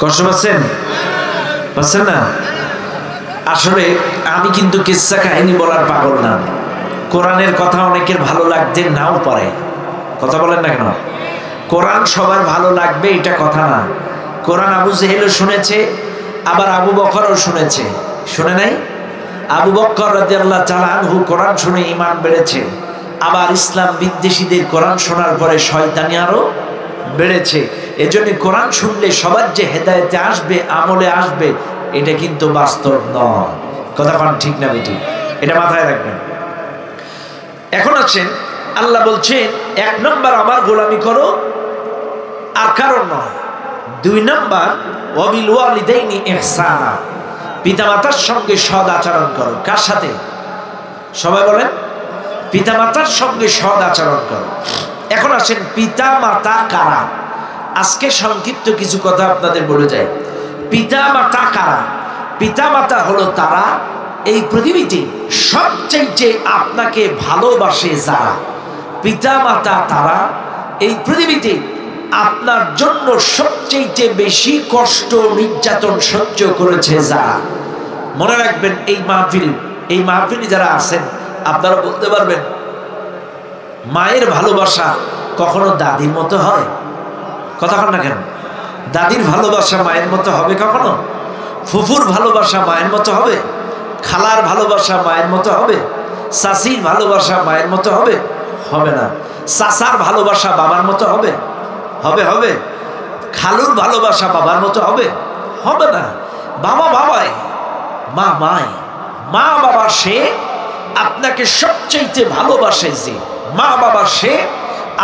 কষ্ট পাচ্ছেন না? আসলে আমি কিন্তু কিসসা কাহিনী বলার পাগল না। কোরআনের কথা অনেকের ভালো লাগতে নাও পারে, কথা বলেন না কেন? কোরআন সবার ভালো লাগবে এটা কথা না। কোরআন আবু জেহেলও শুনেছে, আবার আবু বকরও শুনেছে, শুনে নাই? আবু বকর রাদিয়াল্লাহু তাআলা আনহু কোরআন শুনে ঈমান বেড়েছে, আবার ইসলাম বিদ্বেষীদের কোরআন শোনার পরে শয়তানি আরো বেড়েছে। এজন্য কোরআন শুনলে সবার যে হেদায়েতে আসবে, আমলে আসবে, এটা কিন্তু বাস্তব নয়। কথা কোন ঠিক না বেটি? এটা মাথায় রাখবেন। এখন আছেন, আল্লাহ বলছেন 1 নম্বর আমার গোলামি করো, আর কারণ নয়। 2 নম্বর ওয়াবিল ওয়ালিদাইনি ইহসানা, পিতামাতার সঙ্গে সদ আচরণ করো। কার সাথে? সবাই বলেন, পিতামাতার সঙ্গে সদ আচরণ করো। এখন আসেন, পিতামাতা কারা? আজকে সংক্ষিপ্ত কিছু কথা আপনাদের বলে যায়। পিতামাতা কারা? পিতামাতা হলো তারা এই পৃথিবীতে সবচেয়ে আপনাকে ভালোবাসে যারা। পিতামাতা তারা এই পৃথিবীতে আপনার জন্য সবচেয়ে বেশি কষ্ট নির্যাতন সহ্য করেছে যারা। মনে রাখবেন, এই মাহফিলে যারা আছেন আপনারা বলতে পারবেন মায়ের ভালোবাসা কখনো দাদির মতো হয়? কথা বল না কেন? দাদির ভালোবাসা মায়ের মতো হবে কখনো? ফুফুর ভালোবাসা মায়ের মতো হবে? খালার ভালোবাসা মায়ের মতো হবে? চাচির ভালোবাসা মায়ের মতো হবে? হবে না। চাচার ভালোবাসা বাবার মতো হবে? হবে। খালুর ভালোবাসা বাবার মতো হবে? হবে না। বাবা বাবাই, মা মায়। মা বাবা সে আপনাকে সবচেয়ে ভালোবাসে যে। মা বাবা সে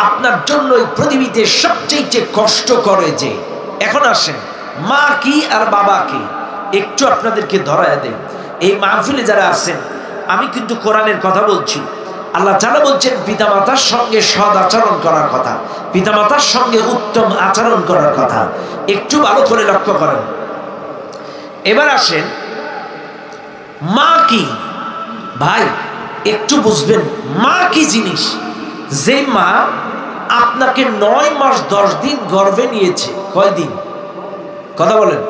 আপনার জন্য এই পৃথিবীতে সবচেয়ে কষ্ট করে যে। এখন আসেন, মা কি আর বাবা কি একটু আপনাদেরকে ধরায় দেয়। এই মাহফিলে যারা আছেন, আমি কিন্তু কোরআনের কথা বলছি। আল্লাহ তাআলা বলছেন পিতামাতার সঙ্গে সদ আচরণ করার কথা, পিতামাতার সঙ্গে উত্তম আচরণ করার কথা। একটু ভালো করে লক্ষ্য করেন। এবার আসেন, মা কি? ভাই একটু বুঝবেন মা কি জিনিস। যে মা আপনাকে 9 মাস 10 দিন গর্ভে নিয়েছে। কয়দিন? কথা বলেন।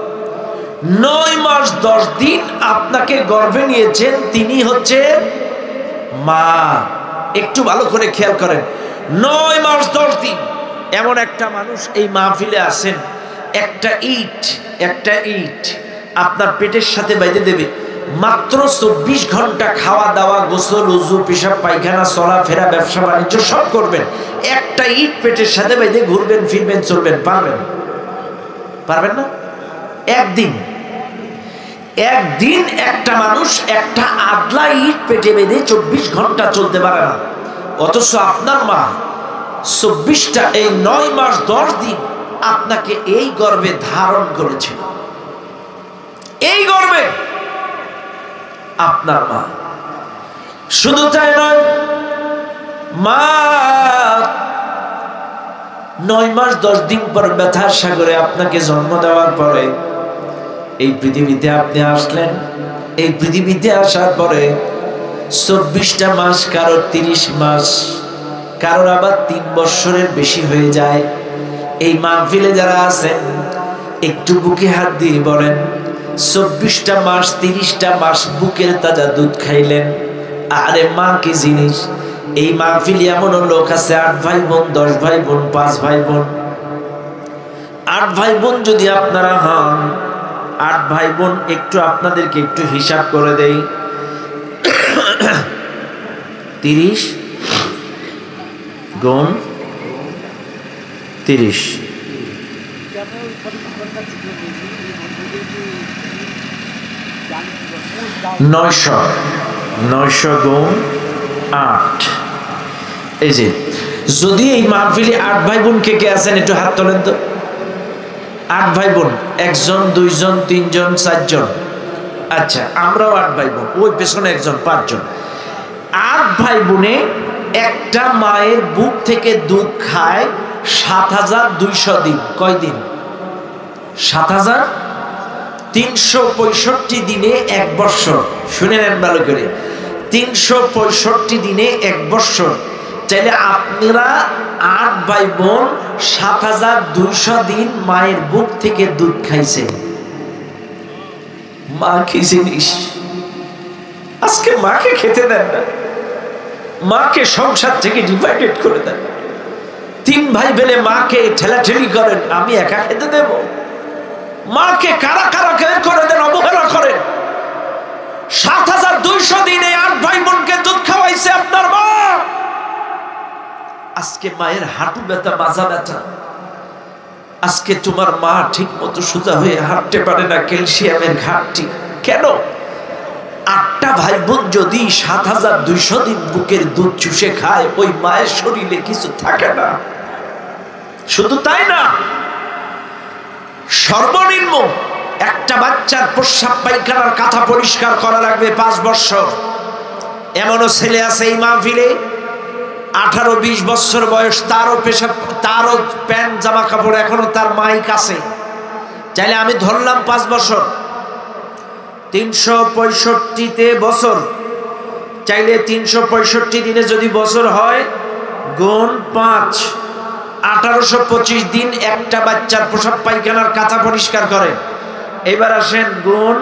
9 মাস 10 দিন আপনাকে গর্ভে নিয়েছেন, তিনি হচ্ছেন মা। একটু ভালো করে খেয়াল করেন, 9 মাস 10 দিন। এমন একটা মানুষ এই মাহফিলে আছেন, একটা ইট আপনার পেটের সাথে বেঁধে দেবে, মাত্র 24 ঘন্টা খাওয়া দাওয়া, গোসল, উজু, পেশাব পায়খানা, চলাফেরা, ব্যবসা বাণিজ্য সব করবেন। একটা ইট পেটের সাথে বেঁধে ঘুরবেন, ফিরবেন, চলবেন, পারবেন না? একদিন একটা মানুষ একটা আদলা ইট পেটে বেঁধে 24 ঘন্টা চলতে পারে না। অথচ আপনার মা 24টা, এই 9 মাস 10 দিন আপনাকে এই গর্ভে ধারণ করেছিল। এই গর্ভে আপনার মা। শুধু তাই নয়, মা 9 মাস 10 দিন পর ব্যথার সাগরে আপনাকে জন্ম দেওয়ার পরে এই পৃথিবীতে আপনি আসলেন। এই পৃথিবীতে আসার পরে 24টা মাস, কারোর 30 মাস, কারোর আবার 3 বছরের বেশি হয়ে যায়। এই মাহফিলে যারা আছেন একটু বুকে হাত দিয়ে বলেন, 24টা মাস 30টা মাস বুকের তাজা দুধ খাইলেন। আরে মা কি জিনিস! এই মাহফিলে এমন লোক আছে 8 ভাই বোন, 10 ভাই বোন, 5 ভাই বোন। 8 ভাই বোন যদি আপনারা হন, 8 ভাই বোন একটু আপনাদেরকে একটু হিসাব করে দেই। 30 গুণ 30, 900 গুণ 8। এই যে যদি এই মাহফিলে 8 ভাই বোন কে কে আছেন একটু হাত তোলেন তো। 8 ভাই বোন, 1 জন 2 জন 3 জন 4 জন। আচ্ছা, আমরাও 8 ভাই বোন, ওই পেছনে 1 জন, 5 জন। 8 ভাই বোনে একটা মায়ের বুক থেকে দুধ খায় 7200 দিন। কয় দিন? 7365 দিনে 1 বৎসর। শুনে নেন ভালো করে, 365 দিনে 1 বৎসর। চাইলে আপনারা 8 ভাই বোন 7200 দিন মায়ের বুক থেকে দুধ খাইছেন। মা কি জিনিস! আজকে মাকে খেতে দেন না, মাকে সংসার থেকে ডিভাইডেড করে দেন। 3 ভাই বেলে মাকে ঠেলাঠেলি করেন, আমি একা খেতে দেব? মাকে কারা কারা বের করে দেন, অবহেলা করেন। 7200 দিনে 8 ভাই বোনকে দুধ খাওয়াইছে আপনার মা। আজকে মায়ের হাঁটু ব্যথা, মাজা ব্যথা। আজকে তোমার মা ঠিক মতো সোজা হয়ে হাঁটতে পারে না, ক্যালসিয়ামের ঘাটতি। কেন? 8টা ভাই বোন যদি 7200 দিন বুকের দুধ চুষে খায়, ওই মায়ের শরীরে কিছু থাকে না। শুধু তাই না, সর্বনিম্ন একটা বাচ্চার প্রস্রাব পায়খানার কাঁথা পরিষ্কার করা লাগবে 5 বছর। এমনও ছেলে আছে এই মাহফিলে 18-20 বছর বয়স, তারও প্যান্ট জামা কাপড় এখনো তার মাইক আছে। চাইলে আমি ধরলাম 5 বছর, 365 বছর, চাইলে 365 দিনে যদি বছর হয় গুণ 5, 1825 দিন একটা বাচ্চার প্রস্রাব পায়খানার কাঁথা পরিষ্কার করে। এবার আসেন গুণ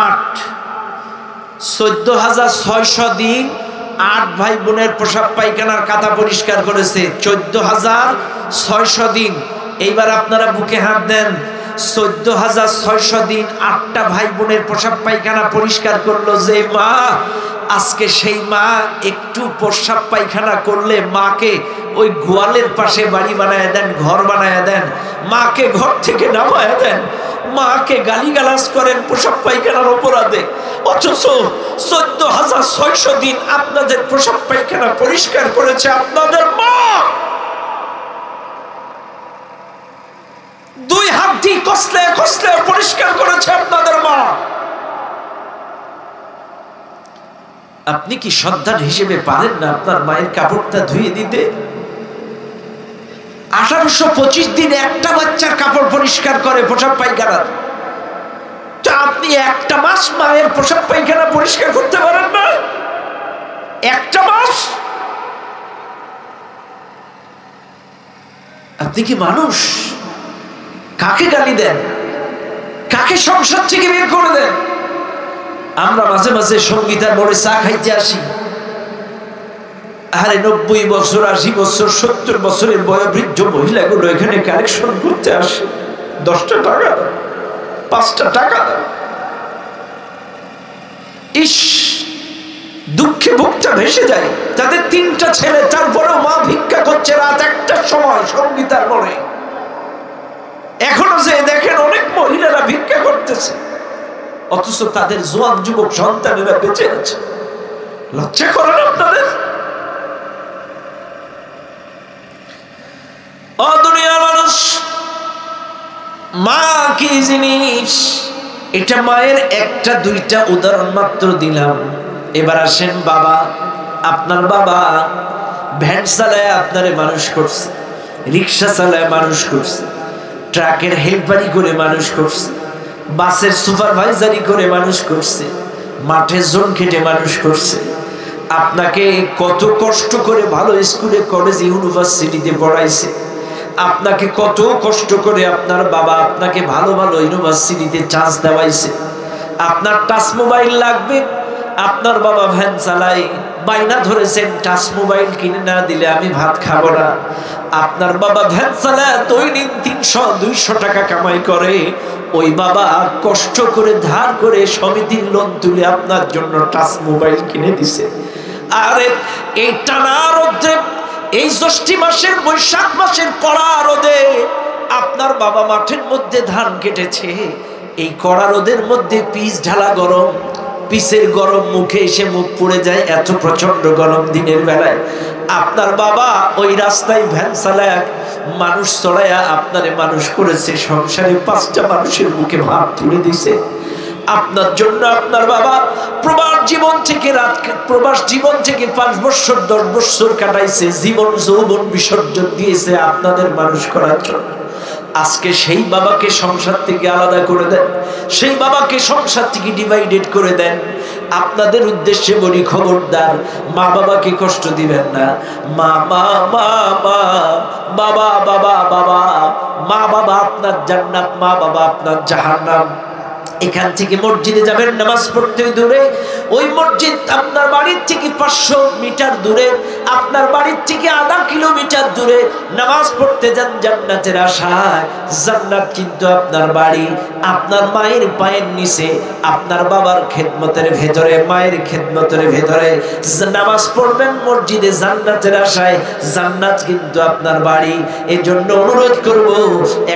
8, 14600 দিন 8 ভাই বোনের প্রস্রাব পায়খানার কাঁথা পরিষ্কার করেছে। 14600 দিন। এইবার আপনারা বুকে হাত দেন, 14600 দিন 8টা ভাই বোনের প্রস্রাব পায়খানা পরিষ্কার করলো যে মা, আজকে সেই মা একটু প্রস্রাব পায়খানা করলে মাকে ওই গোয়ালের পাশে বাড়ি বানায় দেন, ঘর বানায় দেন, মাকে ঘর থেকে নামায় দেন, মাকে গালিগালাজ করেন প্রস্রাব পায়খানার অপরাধে। অথচ 14600 দিন আপনাদের প্রস্রাব পায়খানা পরিষ্কার করেছে আপনাদের মা। 2 হাত দিয়ে কষলে কষলে পরিষ্কার করেছে আপনাদের মা। আপনি কি সন্তান হিসেবে পারেন না আপনার মায়ের কাপড়টা ধুয়ে দিতে? 1825 দিন একটা বাচ্চার কাপড় পরিষ্কার করে প্রস্রাব পায়খানা। তো আপনি একটা মাস মায়ের প্রস্রাব পায়খানা পরিষ্কার করতে পারেন না? একটা মাস? আপনি কি মানুষ? কাকে গালি দেন? কাকে সংসার থেকে বের করে দেন? আমরা মাঝে মাঝে সঙ্গীতার মোড়ে চা খাইতে আসি। আরে 90 বছর, 80 বছর, 70 বছরের বয়োবৃদ্ধ মহিলাগুলো এখানে কালেকশন করতে আসে। 10টা টাকা দাও, 5টা টাকা দাও। ইস, দুঃখে বুকটা ভেসে যায়। তাদের 3টা ছেলে, তারপরেও মা ভিক্ষা করছে রাত 1টার সময় সঙ্গীতার মোড়ে। এখনো যে দেখেন অনেক মহিলারা ভিক্ষা করতেছে, অথচ তাদের জোয়ান যুবক সন্তানেরা বেঁচে আছে। লজ্জা করে না আপনাদের? ও দুনিয়ার মানুষ, মা কি জিনিস! এটা মায়ের 1টা 2টা উদাহরণ মাত্র দিলাম। এবার আসেন বাবা। আপনার বাবা ভ্যান চালায় আপনারে মানুষ করছে, রিক্সা চালায় মানুষ করছে, ট্রাকের হেল্পারি করে মানুষ করছে, বাসের সুপারভাইজারি করে মানুষ করছে, মাঠে জোন খেটে মানুষ করছে। আপনাকে কত কষ্ট করে ভালো স্কুলে, কলেজ, ইউনিভার্সিটিতে পড়াইছে। আপনাকে কত কষ্ট করে আপনার বাবা আপনাকে ভালো ভালো ইউনিভার্সিটিতে চান্স দেওয়াইছে। আপনার টাচ মোবাইল লাগবে, আপনার বাবা ভ্যান চালায়, বাইনা ধরেছেন টাচ মোবাইল কিনে না দিলে আমি ভাত খাবো না। আপনার বাবা ভ্যান চালায় দৈনিক 300-200 টাকা কামাই করে, ওই বাবা কষ্ট করে ধার করে সমিতির লোন তুলে আপনার জন্য টাচ মোবাইল কিনে দিছে। আরে এই টানা রোদে, এই জ্যৈষ্ঠ মাসের বৈশাখ মাসের কড়া রোদে আপনার বাবা মাঠের মধ্যে ধান কেটেছে। এই কড়া রোদের মধ্যে পিচ ঢালা গরম, পিচের গরম মুখে এসে মুখ পুড়ে যায়, এত প্রচন্ড গরম দিনের বেলায়। আপনার বাবা ওই রাস্তায় ভ্যান চালায় মানুষ চড়াইয়া আপনারে মানুষ করেছে, সংসারে 5টা মানুষের মুখে ভাত তুলে দিছে আপনার জন্য। আপনার বাবা প্রবাস জীবন থেকে 5 বছর 10 বছর কাটাইছে, জীবন যৌবন বিসর্জন দিয়েছে আপনাদের মানুষ করার জন্য। আজকে সেই বাবাকে সংসার থেকে আলাদা করে দেন, সেই বাবাকে সংসার থেকে ডিভাইডেড করে দেন। আপনাদের উদ্দেশ্যে বলি, খবরদার, মা বাবাকে কষ্ট দিবেন না। মা মা মা মা বাবা বাবা বাবা মা বাবা আপনার জান্নাত, মা বাবা আপনার জাহান্নাম। এখান থেকে মসজিদে যাবেন নামাজ পড়তে দূরে, ওই মসজিদ আপনার বাড়ির থেকে 500 মিটার দূরে, আপনার বাড়ির থেকে আধা কিলোমিটার দূরে নামাজ পড়তে যান জান্নাতের আশায়। জান্নাত কিন্তু আপনার বাড়ি, আপনার মায়ের পায়ের নিচে, আপনার বাবার খেদমতের ভেতরে, মায়ের খেদমতের ভেতরে নামাজ পড়বেন মসজিদে জান্নাতের আশায়। জান্নাত কিন্তু আপনার বাড়ি। এজন্য অনুরোধ করব,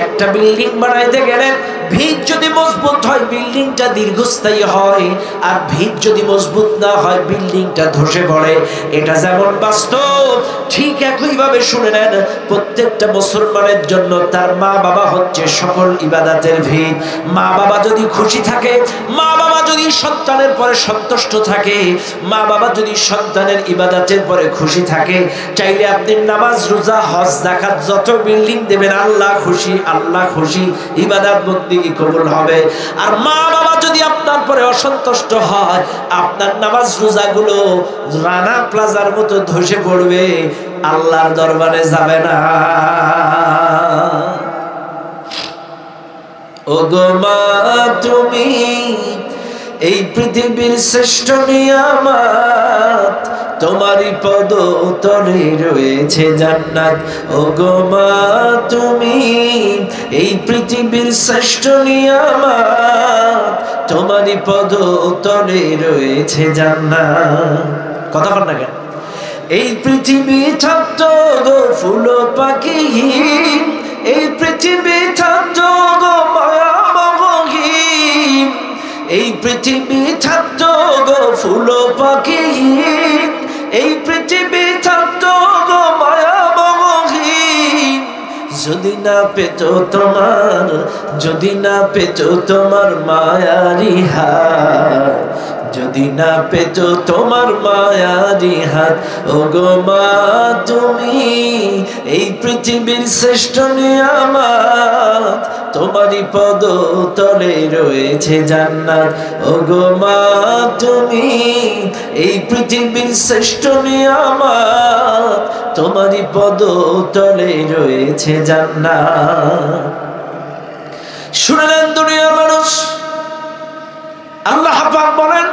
একটা বিল্ডিং বানাইতে গেলে ভিত যদি মজবুত হয় বিল্ডিংটা দীর্ঘস্থায়ী হয়, আর ভিত যদি মজবুত না হয় বিল্ডিংটা ধসে পড়ে। এটা যেমন বাস্তব, ঠিক একইভাবে শুনে নেন, প্রত্যেকটা মুসলমানের জন্য তার মা বাবা হচ্ছে সকল ইবাদতের ভিত। মা বাবা যদি খুশি থাকে, মা বাবা যদি সন্তানের পরে সন্তুষ্ট থাকে, মা বাবা যদি সন্তানের ইবাদতের পরে খুশি থাকে, চাইলে আপনি নামাজ রোজা হজ যাকাত যত বিল্ডিং দেবেন, আল্লাহ খুশি, আল্লাহ খুশি, ইবাদত বন্দেগী কবুল হবে। আর মা বাবা যদি আপনার পরে অসন্তুষ্ট হয়, আপনার নামাজ রোজাগুলো রানা প্লাজার মতো ধসে পড়বে, আল্লাহর দরবারে যাবে না। ও গো মা, তুমি এই পৃথিবীর শ্রেষ্ঠ নিয়ামত, তোমারই পদ তলে রয়েছে জান্নাত। ও গো মা, তুমি এই পৃথিবীর শ্রেষ্ঠ নিয়ামত, তোমারই পদ তলে রয়েছে জান্নাত। কথা বল না কেন? এই পৃথিবী থাকত গো ফুল পাখিহীন, এই পৃথিবী থাকত গো মায়া মহীন, এই পৃথিবী থাকত গো ফুল পাখিহীন, এই পৃথিবী থাকত গো মায়া মহীন। যদি না পেত তোমার, যদি না পেত তোমার মায়ারি হাত, যদি না পেত তোমার মায়ারি হাত, ও গো মা, তুমি এই পৃথিবীর শ্রেষ্ঠ নিয়ামত, তোমারই পদ তলে রয়েছে জান্নাত। ও গো মা, তুমি এই পৃথিবীর শ্রেষ্ঠ নিয়ামত, তোমারই পদ তলে রয়েছে জান্নাত। শুনলেন দুনিয়ার মানুষ, আল্লাহ পাক বলেন,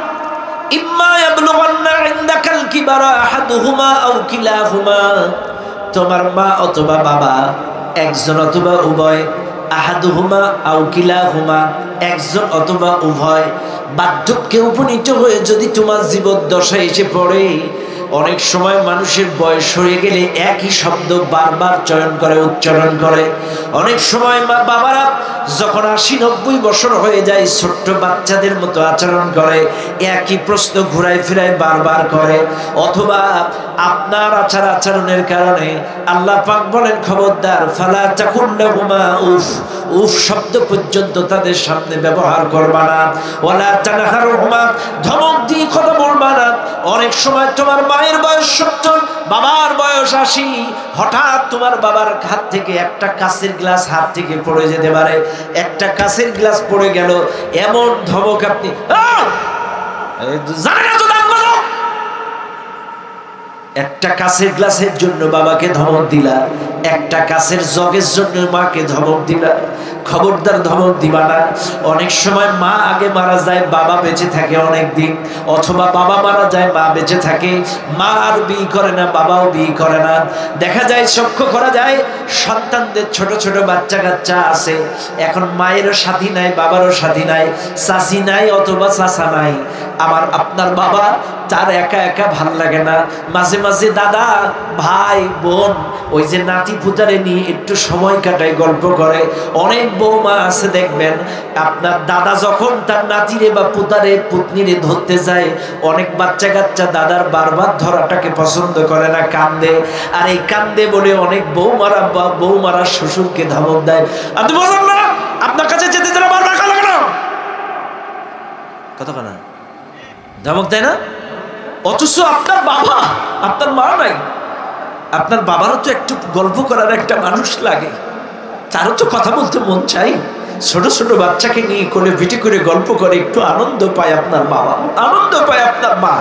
ইম্মা ইয়াবলুগান্না ইনদাকাল কিবারা আহাদুহুমা আও কিলাহুমা, তোমার মা অথবা বাবা, একজন অথবা উভয়, আহাদুহুমা আও কিলাহুমা, একজন অথবা উভয়, বার্ধক্যে উপনীত হয়ে যদি তোমার জীবদ্দশায় এসে পড়ে, অনেক সময় মানুষের বয়স হয়ে গেলে একই শব্দ বারবার চয়ন করে, উচ্চারণ করে। অনেক সময় মা বাবারা যখন 80-90 বছর হয়ে যায়, ছোট্ট বাচ্চাদের মতো আচরণ করে, একই প্রশ্ন ঘুরায় ফিরায় বারবার করে। অথবা আপনার আচরণের কারণে আল্লাহ পাক বলেন, খবরদার, ফালা তাকুল লাহুমা উফ, উফ শব্দ পর্যন্ত তাদের সামনে ব্যবহার করবা না। ওয়ালা তানহারহুমা, ধমক দিয়ে কথা বলবা না। অনেক সময় তোমার মায়ের বয়স 70, বাবার বয়স 80, হঠাৎ তোমার বাবার হাত থেকে একটা কাঁচের গ্লাস হাত থেকে পড়ে যেতে পারে, একটা কাঁচের গ্লাস পড়ে গেল, এমন ধমক আপনি জানেন না তো দাম কত? একটা কাছের গ্লাসের জন্য বাবাকে ধমক দিলা, একটা কাছের জগের জন্য মাকে ধমক দিলা। খবরদার ধমক দিবা না। অনেক সময় মা আগে মারা যায়, বাবা বেঁচে থাকে অনেক দিন, অথবা বাবা মারা যায়, মা বেঁচে থাকে। মা আর বিয়ে করে না, বাবাও বিয়ে করে না। দেখা যায়, লক্ষ্য করা যায়, সন্তানদের ছোট ছোট বাচ্চা কাচ্চা আছে, এখন মায়েরও সাথী নাই, বাবারও সাথী নাই, চাচি নাই অথবা চাচা নাই। আমার আপনার বাবা, তার একা একা ভাল লাগে না। মাঝে মাঝে দাদা, ভাই, বোন, ওই যে নাতি পুতারে নিয়ে একটু সময় কাটায়, গল্প করে। অনেক বৌমা আছে দেখবেন, আপনার দাদা যখন তার নাতিরে বা পুতারে পুতনিরে ধরতে যায়, অনেক বাচ্চা কাচ্চা দাদার বারবার ধরাটাকে পছন্দ করে না, কান্দে। আর এই কান্দে বলে অনেক বৌমারা শ্বশুরকে ধমক দেয়, আপনি বলেন না আপনার কাছে যেতে যেন আমার রাখা লাগে না, কথা না, ধমক দেয় না। অথচ আপনার বাবা, আপনার মা নাই, আপনার বাবারও তো একটু গল্প করার একটা মানুষ লাগে, তারও তো কথা বলতে মন চাই। ছোট ছোট বাচ্চাকে নিয়ে কোলে পিঠে করে গল্প করে, একটু আনন্দ পায় আপনার বাবা, আনন্দ পায় আপনার মা।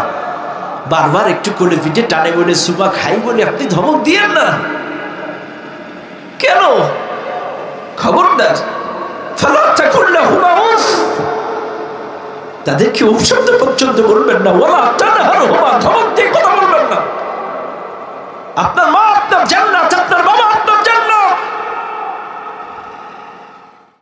বারবার একটু কোলে পিঠে টানে বলে, সুমা খাই বলে আপনি ধমক দিয়েন না কেন? খবরদার, ফালাতা কুল্লাহুমা উফ, তাদেরকে উফ শব্দ পর্যন্ত বলবেন না। ওয়ালা তানহারহুমা, ধমক দিয়ে কথা বলবেন না। আপনার মা আপনার জান